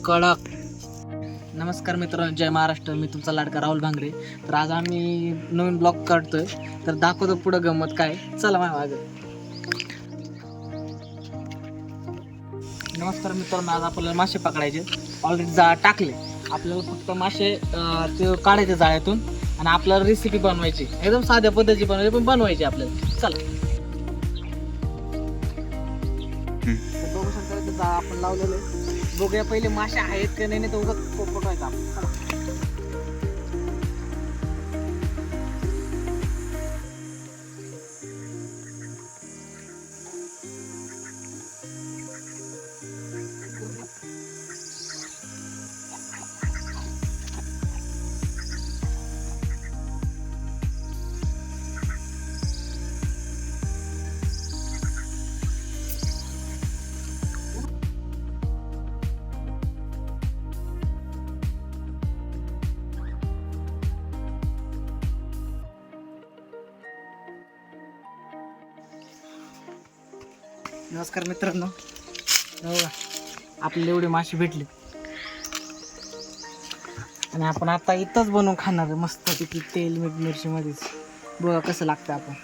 कडक. नमस्कार मित्रांनो, जय महाराष्ट्र. मी तुमचा लाडका राहुल भांगरे. तर आज आम्ही नवीन ब्लॉग काढतोय, तर दाखवतो पुढं गंमत काय. चला माझ्या मागे. नमस्कार मित्रांनो, आज आपल्याला मासे पकडायचे. ऑलरेडी टाकले. आपल्याला फक्त मासे ते काढायचे जाळ्यातून आणि आपल्याला रेसिपी बनवायची. एकदम साध्या पद्धतीची बनवायची, पण बनवायची आपल्याला. चला. बघू शकता इथं जाळ आपण लावलेलं आहे. बघूया पहिले मासे आहेत का नाही, तर उगाच पकवायचं आपण. चला. नमस्कार मित्रांनो, बघा आपल्याला एवढे मासे भेटले आणि आपण आता इथंच बनवून खाणार आहे. मस्त पैकी तेल मीठ मिरची मध्येच. बघा कसं लागतं आपण.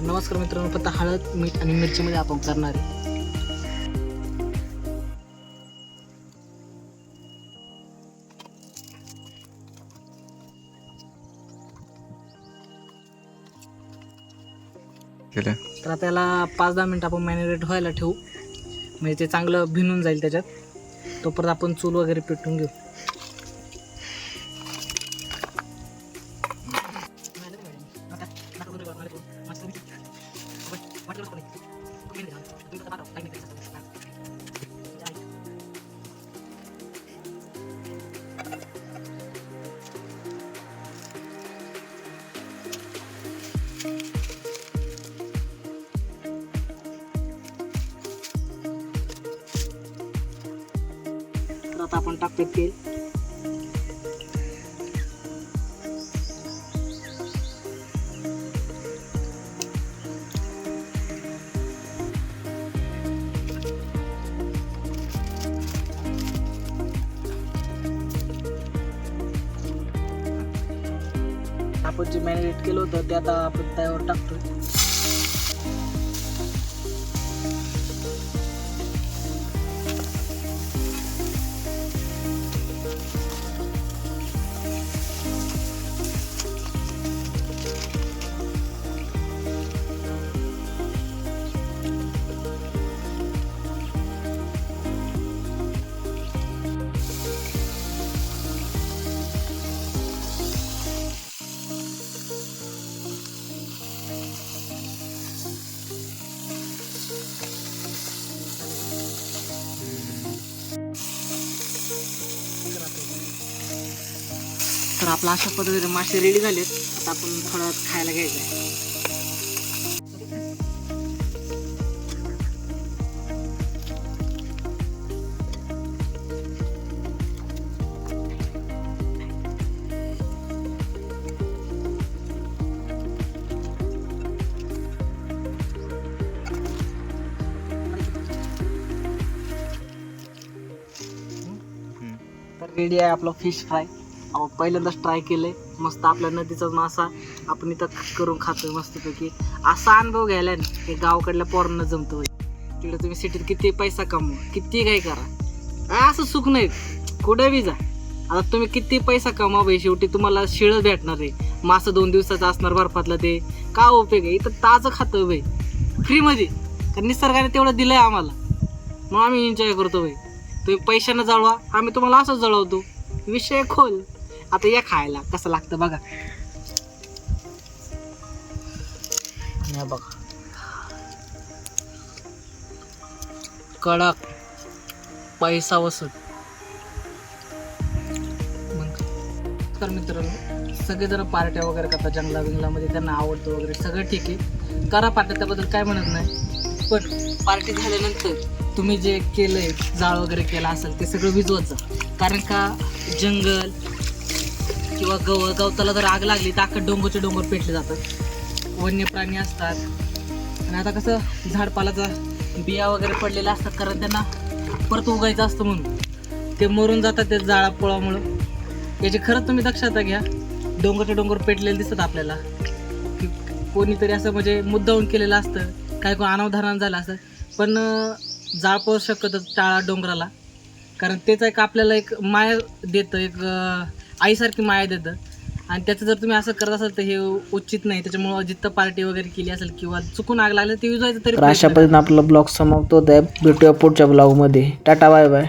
नमस्कार मित्रांनो, फक्त हळद मीठ आणि मिरची मध्ये आपण करणार आहे. तर आता याला 5-10 मिनिट आपण मॅरिनेट व्हायला ठेवू, म्हणजे ते चांगलं भिनून जाईल त्याच्यात. तोपर्यंत आपण चूल वगैरे पेटून घेऊ. आता आपण टाकतोय तेल. आपण जे मॅरिनेट केलं होतं ते आता आपण त्यावर टाकतोय. तर आपला अशा पद्धतीने मासे रेडी झालेत. आता आपण थोडा खायला घ्यायचं आहे. तर रेडी आहे आपला फिश फ्राय. पहिल्यांदाच ट्राय केलंय. मस्त आपल्या नदीचा मासा आपण इथं करून खातोय मस्तपैकी. असा अनुभव घ्यायला ना हे गावाकडल्या पोरांना जमतो. तिकडे तुम्ही सिटीत किती पैसा कमवा, किती काही करा, असं सुख नाही कुठे बी जा. आता तुम्ही किती पैसा कमावा भाई, शेवटी तुम्हाला शिळं भेटणार आहे. मासं 2 दिवसाचं असणार बर्फातलं, ते का उपयोग आहे. इथं ताजं खातोय भाई फ्रीमध्ये, कारण निसर्गाने तेवढं दिलंय आम्हाला, म्हणून आम्ही एन्जॉय करतो भाई. तुम्ही पैशानं जळवा, आम्ही तुम्हाला असंच जळवतो. विषय खोल. आता या खायला कसं लागतं बघा. बघा कडक पैसा वसूल. तर मित्रांनो, सगळे जण पार्ट्या वगैरे करतात जंगला बिंगलामध्ये, त्यांना आवडतं वगैरे, सगळं ठीक आहे, करा पार्ट्या, त्याबद्दल काय म्हणत नाही. पण पार्टी झाल्यानंतर तुम्ही जे केलंय, जाळ वगैरे केला असेल ते सगळं विझवत जा. कारण का जंगल किंवा गवताला जर आग लागली तर अख्खा डोंगरचे डोंगर पेटले जातात, वन्य प्राणी असतात. आणि आता कसं झाडपालाचा बिया वगैरे पडलेल्या असतात, कारण त्यांना परत उगायचं असतं म्हणून ते मरून जातात ते जाळापोळामुळं. याची खरंच तुम्ही दक्षता घ्या. डोंगरचे डोंगर पेटलेले दिसतात आपल्याला, की कोणीतरी असं म्हणजे मुद्दाहून केलेलं असतं, काय कोण अनावधानानं झालं असतं. पण जाळपोळ शक्यतो टाळा डोंगराला, कारण तेच एक आपल्याला एक माया देतं, एक आईसारखी माया देतं. आणि त्याचं जर तुम्ही असं करत असाल तर हे उचित नाही. त्याच्यामुळं जिथं पार्टी वगैरे केली असेल किंवा चुकून आग लागली ते विजवायचं तरी. अशा पद्धतीने आपला ब्लॉग समाप्त होत आहे. भेटूया पुढच्या ब्लॉगमध्ये. Tata bye bye.